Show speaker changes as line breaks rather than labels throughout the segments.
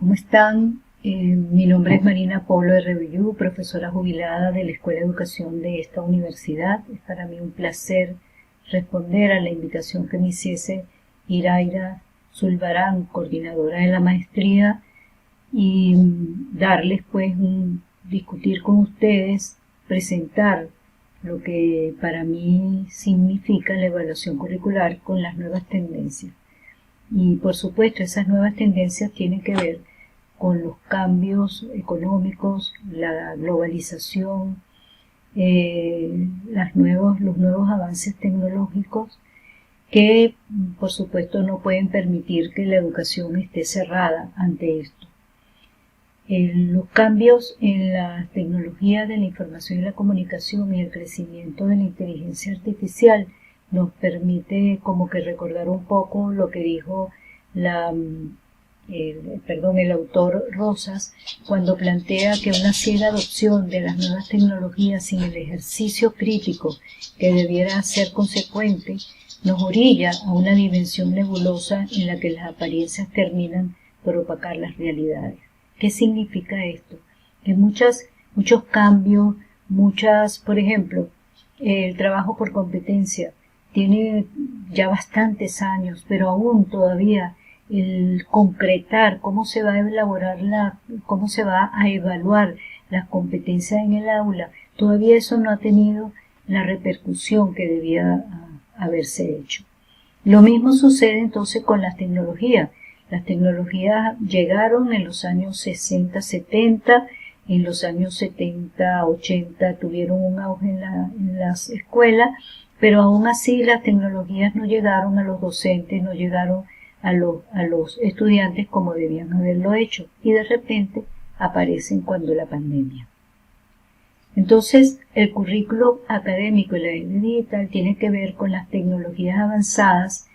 ¿cómo están? Mi nombre es Marina Polo de Rebullú, profesora jubilada de la Escuela de Educación de esta universidad. Es para mí un placer responder a la invitación que me hiciese Iraira Zulbarán, coordinadora de la maestría, y darles discutir con ustedes, presentar lo que para mí significa la evaluación curricular con las nuevas tendencias. Y por supuesto esas nuevas tendencias tienen que ver con los cambios económicos, la globalización, los nuevos avances tecnológicos que por supuesto no pueden permitir que la educación esté cerrada ante esto. Los cambios en la tecnología de la información y la comunicación y el crecimiento de la inteligencia artificial nos permite como que recordar un poco lo que dijo el autor Rosas cuando plantea que una ciega adopción de las nuevas tecnologías sin el ejercicio crítico que debiera ser consecuente nos orilla a una dimensión nebulosa en la que las apariencias terminan por opacar las realidades. ¿Qué significa esto? Que muchos cambios, por ejemplo, el trabajo por competencia tiene ya bastantes años, pero aún todavía el concretar cómo se va a evaluar las competencias en el aula, todavía eso no ha tenido la repercusión que debía haberse hecho. Lo mismo sucede entonces con las tecnologías. Las tecnologías llegaron en los años 60, 70, en los años 70, 80 tuvieron un auge en las escuelas, pero aún así las tecnologías no llegaron a los docentes, no llegaron a los estudiantes como debían haberlo hecho, y de repente aparecen cuando la pandemia. Entonces, el currículo académico y la era digital tiene que ver con las tecnologías avanzadas,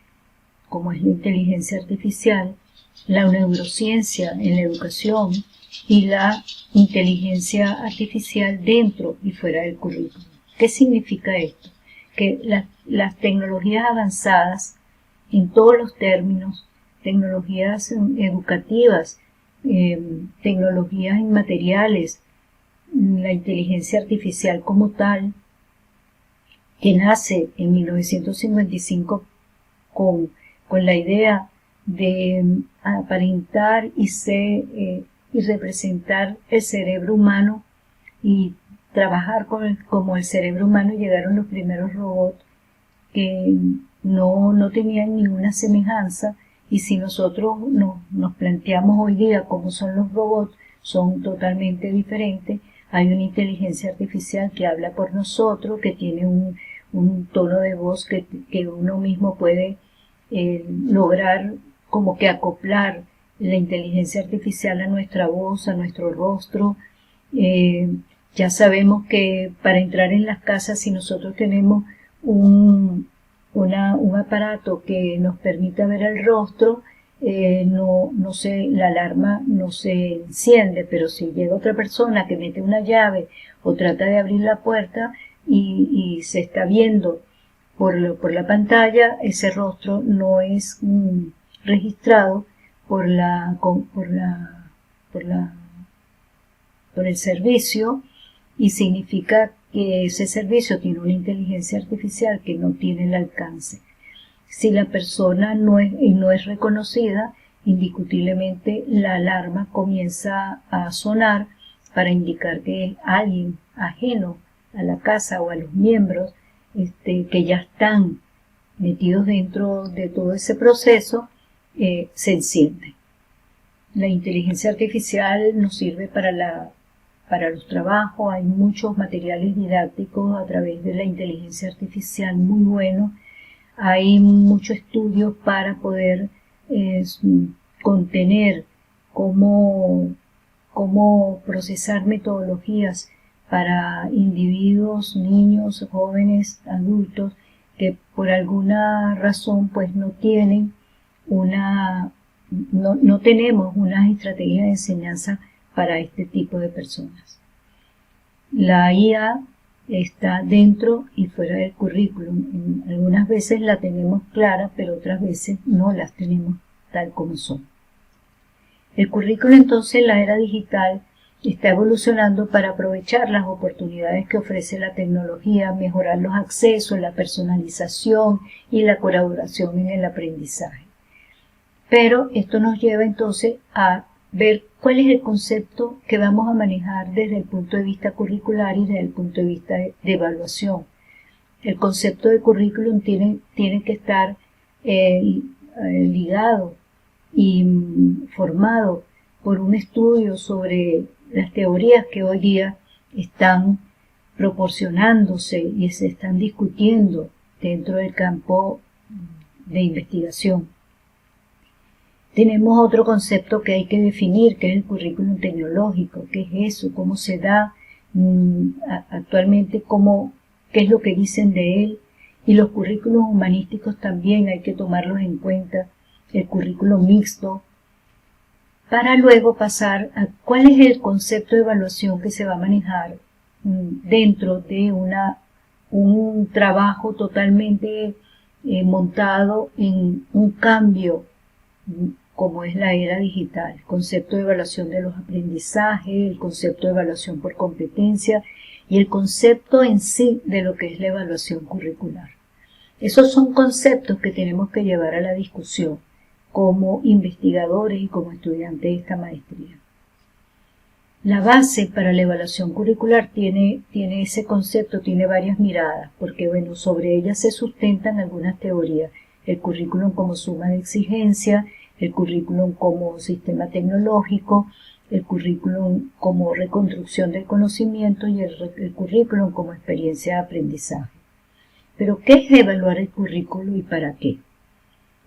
como es la inteligencia artificial, la neurociencia en la educación y la inteligencia artificial dentro y fuera del currículo. ¿Qué significa esto? Que las tecnologías avanzadas en todos los términos, tecnologías educativas, tecnologías inmateriales, la inteligencia artificial como tal, que nace en 1955 con la idea de aparentar y representar el cerebro humano y trabajar como el cerebro humano. Llegaron los primeros robots que no tenían ninguna semejanza, y si nosotros nos planteamos hoy día cómo son los robots, son totalmente diferentes. Hay una inteligencia artificial que habla por nosotros, que tiene un tono de voz que uno mismo puede lograr como que acoplar la inteligencia artificial a nuestra voz, a nuestro rostro. Ya sabemos que para entrar en las casas, si nosotros tenemos un aparato que nos permita ver el rostro, la alarma no se enciende, pero si llega otra persona que mete una llave o trata de abrir la puerta y se está viendo por la pantalla, ese rostro no es registrado por el servicio, y significa que ese servicio tiene una inteligencia artificial que no tiene el alcance. Si la persona no es reconocida, indiscutiblemente la alarma comienza a sonar para indicar que es alguien ajeno a la casa o a los miembros que ya están metidos dentro de todo ese proceso. Se enciende. La inteligencia artificial nos sirve para los trabajos. Hay muchos materiales didácticos a través de la inteligencia artificial muy buenos. Hay muchos estudios para poder contener cómo procesar metodologías para individuos, niños, jóvenes, adultos, que por alguna razón pues no tenemos una estrategia de enseñanza para este tipo de personas. La IA está dentro y fuera del currículum. Algunas veces la tenemos clara, pero otras veces no las tenemos tal como son. El currículo entonces en la era digital está evolucionando para aprovechar las oportunidades que ofrece la tecnología, mejorar los accesos, la personalización y la colaboración en el aprendizaje. Pero esto nos lleva entonces a ver cuál es el concepto que vamos a manejar desde el punto de vista curricular y desde el punto de vista de evaluación. El concepto de currículum tiene que estar ligado y formado por un estudio sobre las teorías que hoy día están proporcionándose y se están discutiendo dentro del campo de investigación. Tenemos otro concepto que hay que definir, que es el currículum tecnológico. ¿Qué es eso? ¿Cómo se da actualmente? ¿Qué es lo que dicen de él? Y los currículos humanísticos también hay que tomarlos en cuenta. El currículum mixto, para luego pasar a cuál es el concepto de evaluación que se va a manejar dentro de un trabajo totalmente montado en un cambio como es la era digital. El concepto de evaluación de los aprendizajes, el concepto de evaluación por competencia y el concepto en sí de lo que es la evaluación curricular. Esos son conceptos que tenemos que llevar a la discusión como investigadores y como estudiantes de esta maestría. La base para la evaluación curricular tiene ese concepto, tiene varias miradas, porque bueno, sobre ella se sustentan algunas teorías. El currículum como suma de exigencia, el currículum como sistema tecnológico, el currículum como reconstrucción del conocimiento y el currículum como experiencia de aprendizaje. Pero, ¿qué es evaluar el currículo y para qué?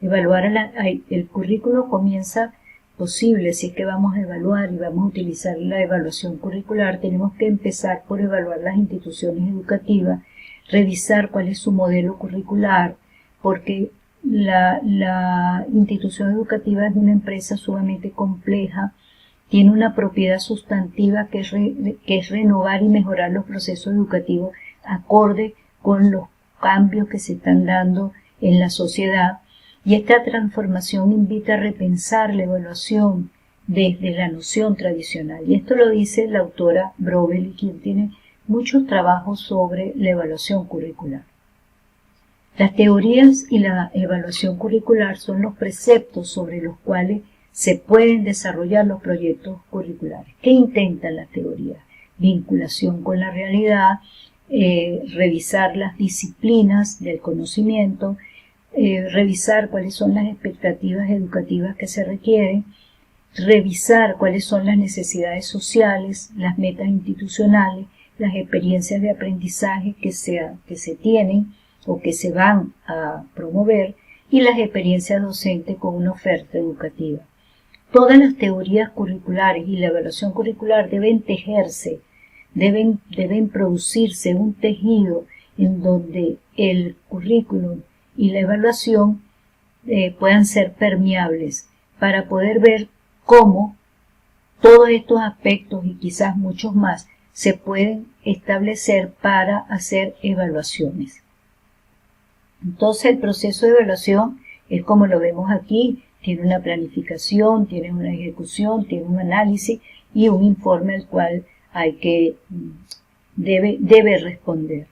El currículo comienza posible, si es que vamos a evaluar y vamos a utilizar la evaluación curricular, tenemos que empezar por evaluar las instituciones educativas, revisar cuál es su modelo curricular, porque la institución educativa es una empresa sumamente compleja, tiene una propiedad sustantiva que es renovar y mejorar los procesos educativos acorde con los cambios que se están dando en la sociedad. Y esta transformación invita a repensar la evaluación desde la noción tradicional. Y esto lo dice la autora Brovelli, quien tiene muchos trabajos sobre la evaluación curricular. Las teorías y la evaluación curricular son los preceptos sobre los cuales se pueden desarrollar los proyectos curriculares. ¿Qué intentan las teorías? Vinculación con la realidad, revisar las disciplinas del conocimiento, revisar cuáles son las expectativas educativas que se requieren, revisar cuáles son las necesidades sociales, las metas institucionales, las experiencias de aprendizaje que se tienen o que se van a promover y las experiencias docentes con una oferta educativa. Todas las teorías curriculares y la evaluación curricular deben tejerse, deben producirse un tejido en donde el currículum y la evaluación puedan ser permeables para poder ver cómo todos estos aspectos y quizás muchos más se pueden establecer para hacer evaluaciones. Entonces el proceso de evaluación es como lo vemos aquí, tiene una planificación, tiene una ejecución, tiene un análisis y un informe al cual debe responder.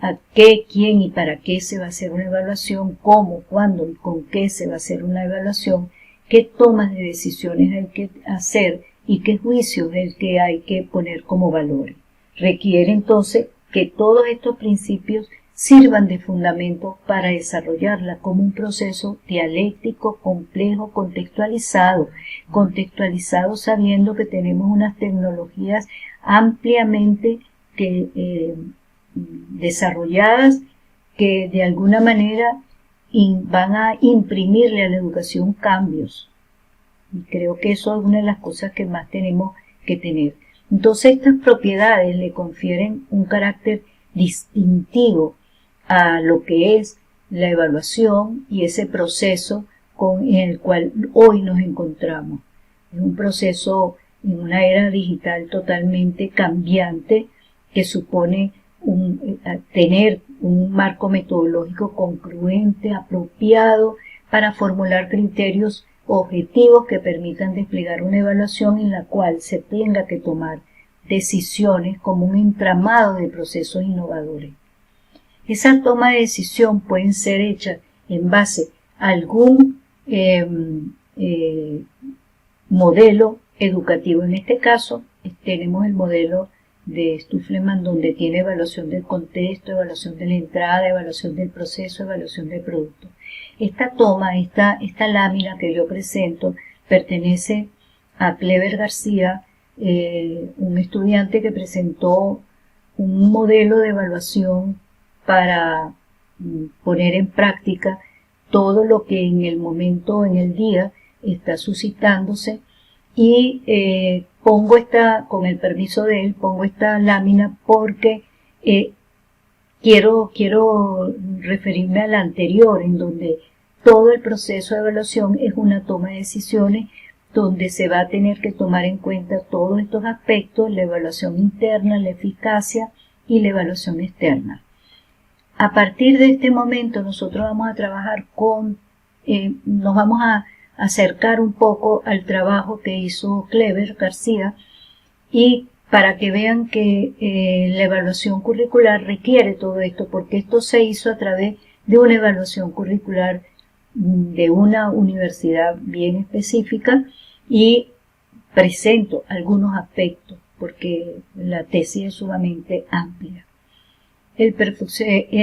A qué, quién y para qué se va a hacer una evaluación, cómo, cuándo y con qué se va a hacer una evaluación, qué tomas de decisiones hay que hacer y qué juicios es el que hay que poner como valores. Requiere entonces que todos estos principios sirvan de fundamento para desarrollarla como un proceso dialéctico, complejo, contextualizado sabiendo que tenemos unas tecnologías ampliamente desarrolladas que de alguna manera van a imprimirle a la educación cambios. Y creo que eso es una de las cosas que más tenemos que tener. Entonces estas propiedades le confieren un carácter distintivo a lo que es la evaluación y ese proceso en el cual hoy nos encontramos. Es un proceso en una era digital totalmente cambiante que supone tener un marco metodológico congruente, apropiado para formular criterios objetivos que permitan desplegar una evaluación en la cual se tenga que tomar decisiones como un entramado de procesos innovadores. Esa toma de decisión pueden ser hechas en base a algún modelo educativo. En este caso tenemos el modelo de Stuffleman, donde tiene evaluación del contexto, evaluación de la entrada, evaluación del proceso, evaluación del producto. Esta toma, esta lámina que yo presento, pertenece a Clever García, un estudiante que presentó un modelo de evaluación para poner en práctica todo lo que en el momento, en el día, está suscitándose, y con el permiso de él, pongo esta lámina porque quiero referirme a la anterior, en donde todo el proceso de evaluación es una toma de decisiones donde se va a tener que tomar en cuenta todos estos aspectos: la evaluación interna, la eficacia y la evaluación externa. A partir de este momento nosotros vamos a trabajar nos vamos a acercar un poco al trabajo que hizo Clever García, y para que vean que la evaluación curricular requiere todo esto, porque esto se hizo a través de una evaluación curricular de una universidad bien específica, y presento algunos aspectos porque la tesis es sumamente amplia. Él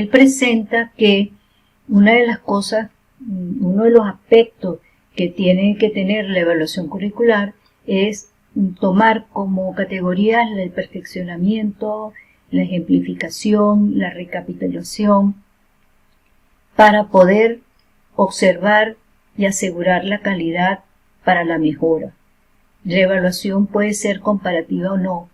presenta que una de las cosas, uno de los aspectos que tiene que tener la evaluación curricular es tomar como categorías el perfeccionamiento, la ejemplificación, la recapitulación, para poder observar y asegurar la calidad para la mejora. La evaluación puede ser comparativa o no.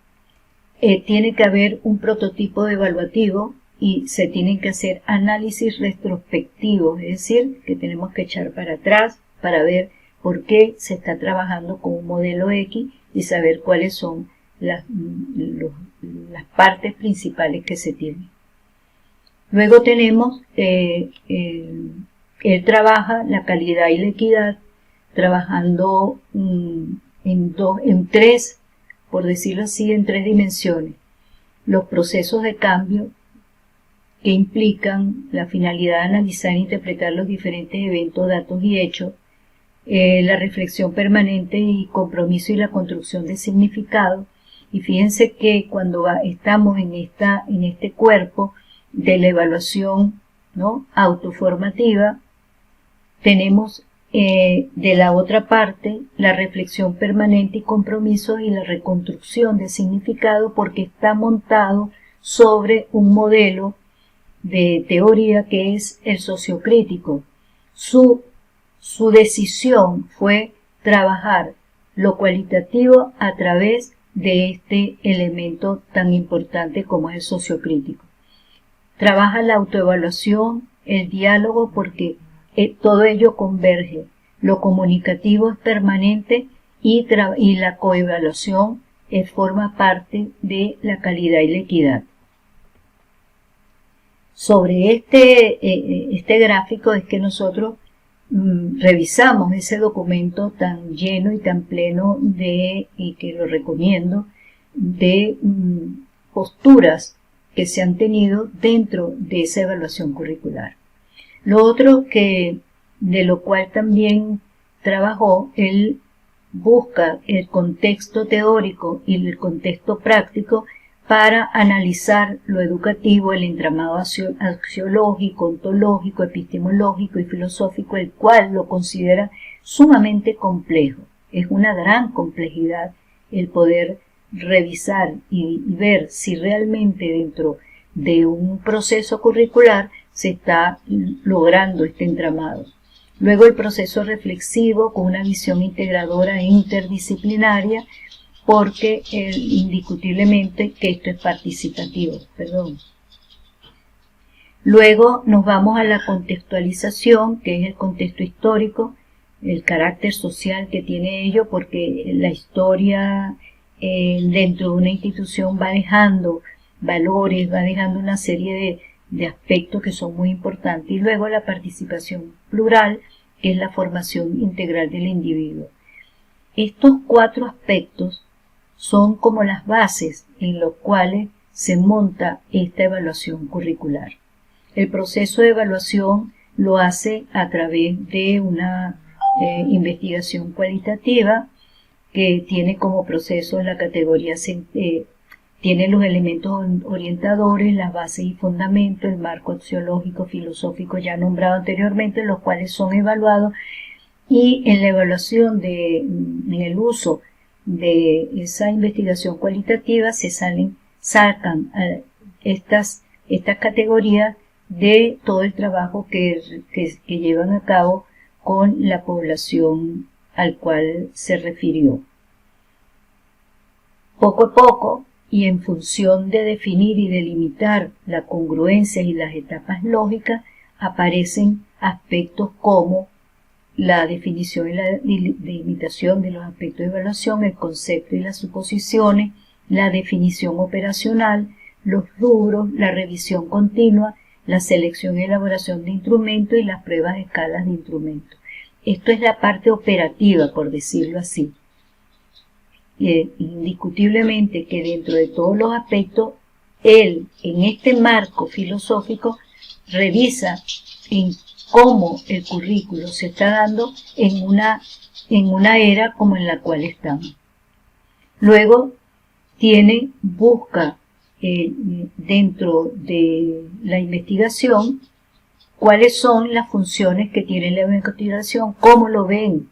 Tiene que haber un prototipo evaluativo y se tienen que hacer análisis retrospectivos, es decir, que tenemos que echar para atrás para ver por qué se está trabajando con un modelo X y saber cuáles son las partes principales que se tienen. Luego tenemos, él trabaja la calidad y la equidad, trabajando en tres, por decirlo así, en tres dimensiones: los procesos de cambio, que implican la finalidad de analizar e interpretar los diferentes eventos, datos y hechos, la reflexión permanente y compromiso y la construcción de significado. Y fíjense que cuando estamos en este cuerpo de la evaluación, ¿no?, autoformativa, tenemos de la otra parte la reflexión permanente y compromiso y la reconstrucción de significado, porque está montado sobre un modelo de teoría que es el sociocrítico. Su decisión fue trabajar lo cualitativo a través de este elemento tan importante como es el sociocrítico. Trabaja la autoevaluación, el diálogo, porque todo ello converge. Lo comunicativo es permanente y la coevaluación forma parte de la calidad y la equidad. Sobre este gráfico es que nosotros revisamos ese documento tan lleno y tan pleno y que lo recomiendo, de posturas que se han tenido dentro de esa evaluación curricular. Lo otro de lo cual también trabajó, él busca el contexto teórico y el contexto práctico para analizar lo educativo, el entramado axiológico, ontológico, epistemológico y filosófico, el cual lo considera sumamente complejo. Es una gran complejidad el poder revisar y ver si realmente dentro de un proceso curricular se está logrando este entramado. Luego el proceso reflexivo con una visión integradora e interdisciplinaria, porque indiscutiblemente que esto es participativo. Luego nos vamos a la contextualización, que es el contexto histórico, el carácter social que tiene ello, porque la historia dentro de una institución va dejando valores, va dejando una serie de aspectos que son muy importantes. Y luego la participación plural, que es la formación integral del individuo. Estos 4 aspectos son como las bases en los cuales se monta esta evaluación curricular. El proceso de evaluación lo hace a través de una investigación cualitativa que tiene como proceso la categoría, tiene los elementos orientadores, las bases y fundamentos, el marco axiológico, filosófico ya nombrado anteriormente, los cuales son evaluados, y en la evaluación en el uso de esa investigación cualitativa se sacan estas categorías de todo el trabajo que llevan a cabo con la población al cual se refirió. Poco a poco, y en función de definir y delimitar la congruencia y las etapas lógicas, aparecen aspectos como la definición y la delimitación de los aspectos de evaluación, el concepto y las suposiciones, la definición operacional, los rubros, la revisión continua, la selección y elaboración de instrumentos y las pruebas de escalas de instrumentos. Esto es la parte operativa, por decirlo así. Indiscutiblemente que dentro de todos los aspectos, él, en este marco filosófico, revisa en cómo el currículo se está dando en una era como en la cual estamos. Luego busca dentro de la investigación cuáles son las funciones que tiene la investigación, cómo lo ven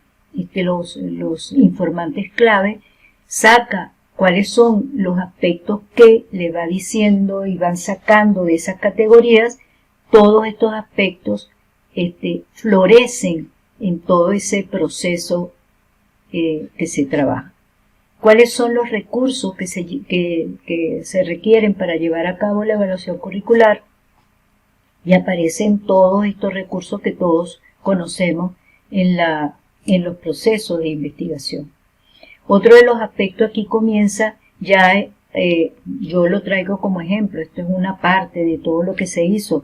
los informantes clave, saca cuáles son los aspectos que le va diciendo y van sacando de esas categorías. Todos estos aspectos florecen en todo ese proceso que se trabaja. ¿Cuáles son los recursos que se requieren para llevar a cabo la evaluación curricular? Y aparecen todos estos recursos que todos conocemos en los procesos de investigación. Otro de los aspectos aquí comienza ya, yo lo traigo como ejemplo, esto es una parte de todo lo que se hizo.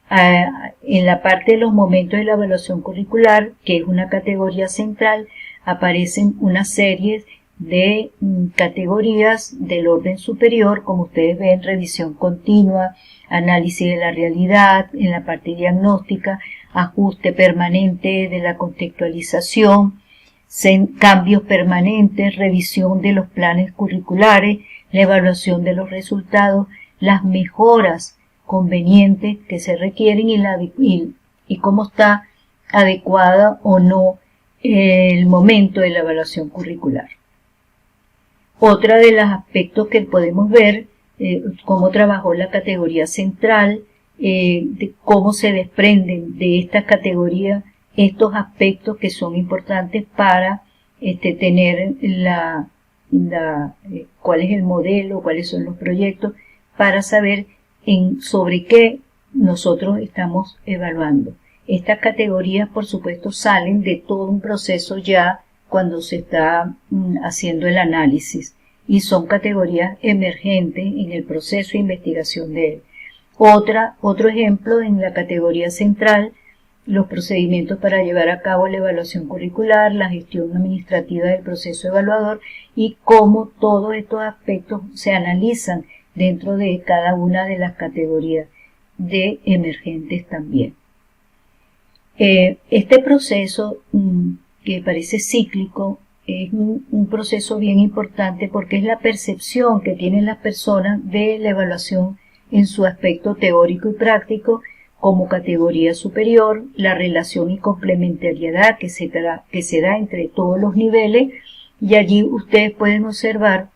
En la parte de los momentos de la evaluación curricular, que es una categoría central, aparecen una serie de categorías del orden superior, como ustedes ven: revisión continua, análisis de la realidad, en la parte diagnóstica, ajuste permanente de la contextualización, cambios permanentes, revisión de los planes curriculares, la evaluación de los resultados, las mejoras convenientes que se requieren y cómo está adecuada o no el momento de la evaluación curricular. Otra de los aspectos que podemos ver, cómo trabajó la categoría central, de cómo se desprenden de esta categoría estos aspectos que son importantes para tener cuál es el modelo, cuáles son los proyectos, para saber sobre qué nosotros estamos evaluando. Estas categorías, por supuesto, salen de todo un proceso ya cuando se está haciendo el análisis, y son categorías emergentes en el proceso de investigación de él. Otro ejemplo, en la categoría central, los procedimientos para llevar a cabo la evaluación curricular, la gestión administrativa del proceso evaluador y cómo todos estos aspectos se analizan dentro de cada una de las categorías de emergentes también. Este proceso, que parece cíclico, es un proceso bien importante porque es la percepción que tienen las personas de la evaluación en su aspecto teórico y práctico como categoría superior, la relación y complementariedad que se da entre todos los niveles, y allí ustedes pueden observar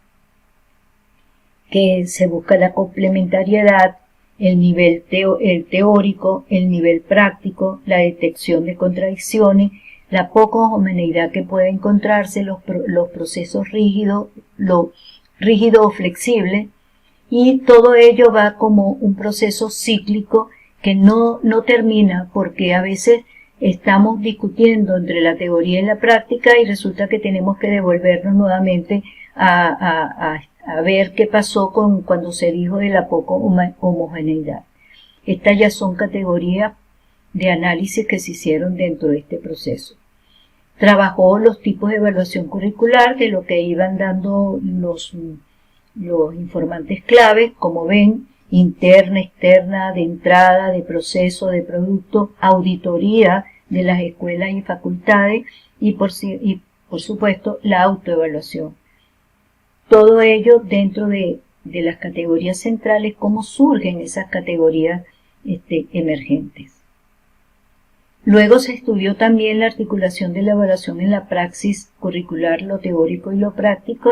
que se busca la complementariedad, el nivel el teórico, el nivel práctico, la detección de contradicciones, la poca homogeneidad que puede encontrarse, los procesos rígidos, lo rígido o flexible, y todo ello va como un proceso cíclico que no termina, porque a veces estamos discutiendo entre la teoría y la práctica y resulta que tenemos que devolvernos nuevamente a ver qué pasó cuando se dijo de la poca homogeneidad. Estas ya son categorías de análisis que se hicieron dentro de este proceso. Trabajó los tipos de evaluación curricular, de lo que iban dando los informantes claves, como ven, interna, externa, de entrada, de proceso, de producto, auditoría de las escuelas y facultades y por supuesto la autoevaluación. Todo ello dentro de las categorías centrales, cómo surgen esas categorías emergentes. Luego se estudió también la articulación de la evaluación en la praxis curricular, lo teórico y lo práctico,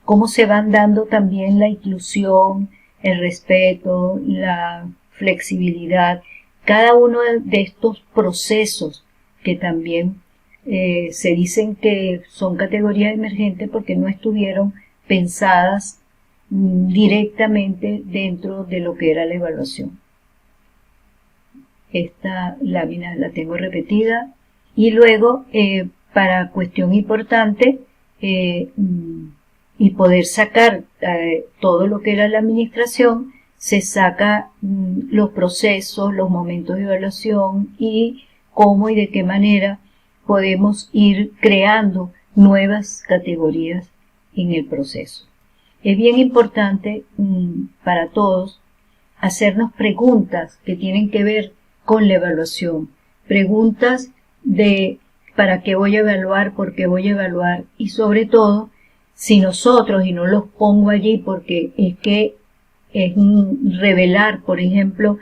cómo se van dando también la inclusión, el respeto, la flexibilidad, cada uno de estos procesos que también se dicen que son categorías emergentes porque no estuvieron pensadas directamente dentro de lo que era la evaluación. Esta lámina la tengo repetida. Y luego, para cuestión importante, y poder sacar todo lo que era la administración, se saca los procesos, los momentos de evaluación y cómo y de qué manera podemos ir creando nuevas categorías en el proceso. Es bien importante para todos hacernos preguntas que tienen que ver con la evaluación. Preguntas de ¿para qué voy a evaluar? ¿Por qué voy a evaluar? Y sobre todo, si nosotros, y no los pongo allí porque es que es revelar, por ejemplo,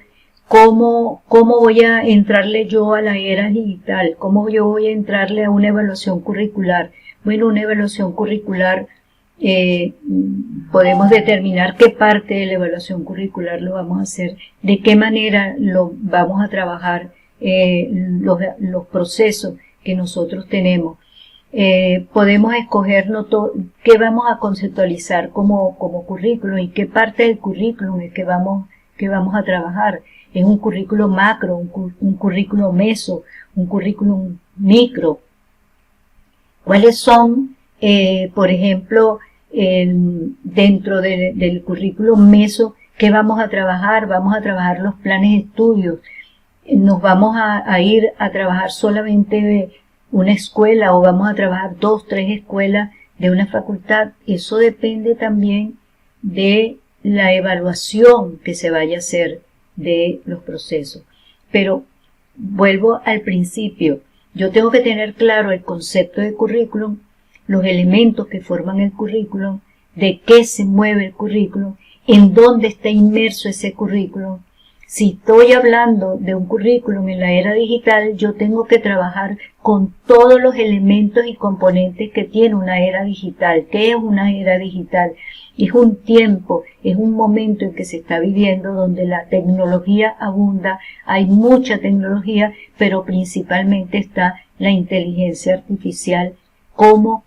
cómo voy a entrarle yo a la era digital, cómo yo voy a entrarle a una evaluación curricular. Bueno, una evaluación curricular, podemos determinar qué parte de la evaluación curricular lo vamos a hacer, de qué manera lo vamos a trabajar, los procesos que nosotros tenemos. Podemos escoger qué vamos a conceptualizar como currículum y qué parte del currículum es que vamos a trabajar. Es un currículum macro, un currículum meso, un currículum micro. ¿Cuáles son, por ejemplo, dentro del currículum meso, qué vamos a trabajar? Vamos a trabajar los planes de estudios. Nos vamos a ir a trabajar solamente una escuela o vamos a trabajar 2, 3 escuelas de una facultad. Eso depende también de la evaluación que se vaya a hacer de los procesos. Pero vuelvo al principio. Yo tengo que tener claro el concepto de currículum, los elementos que forman el currículum, de qué se mueve el currículum, en dónde está inmerso ese currículum. Si estoy hablando de un currículum en la era digital, yo tengo que trabajar con todos los elementos y componentes que tiene una era digital. ¿Qué es una era digital? Es un tiempo, es un momento en que se está viviendo donde la tecnología abunda, hay mucha tecnología, pero principalmente está la inteligencia artificial como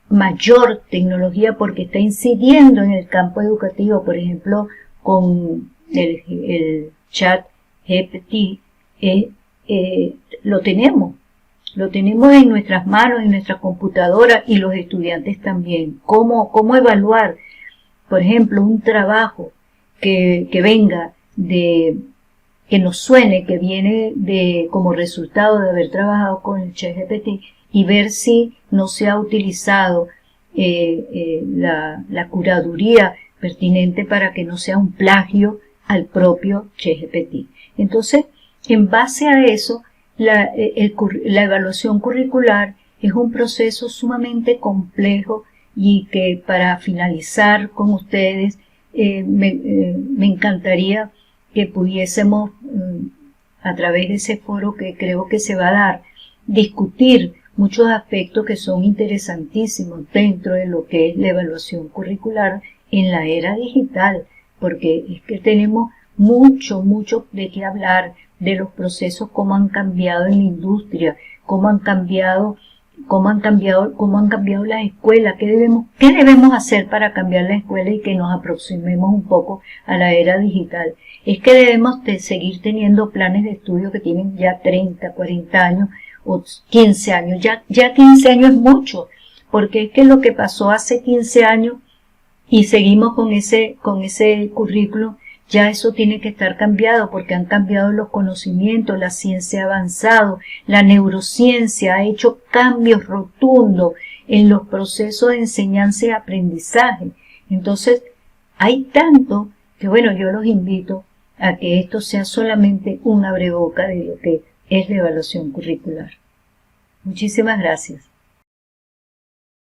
mayor tecnología porque está incidiendo en el campo educativo, por ejemplo, con el chat GPT, lo tenemos en nuestras manos, en nuestras computadoras y los estudiantes también. ¿Cómo evaluar, por ejemplo, un trabajo que venga que nos suene, que viene como resultado de haber trabajado con el chat GPT y ver si no se ha utilizado la curaduría pertinente para que no sea un plagio al propio ChatGPT. Entonces, en base a eso, la evaluación curricular es un proceso sumamente complejo y que para finalizar con ustedes, me encantaría que pudiésemos, a través de ese foro que creo que se va a dar, discutir muchos aspectos que son interesantísimos dentro de lo que es la evaluación curricular en la era digital, porque es que tenemos mucho de qué hablar de los procesos, cómo han cambiado en la industria, cómo han cambiado las escuelas, qué debemos hacer para cambiar la escuela y que nos aproximemos un poco a la era digital. Es que debemos seguir teniendo planes de estudio que tienen ya 30, 40 años o 15 años. Ya 15 años es mucho, porque es que lo que pasó hace 15 años y seguimos con ese currículum, Ya eso tiene que estar cambiado porque han cambiado los conocimientos, la ciencia ha avanzado, la neurociencia ha hecho cambios rotundos en los procesos de enseñanza y aprendizaje. Entonces, hay tanto que bueno, yo los invito a que esto sea solamente un abreboca de lo que es la evaluación curricular. Muchísimas gracias.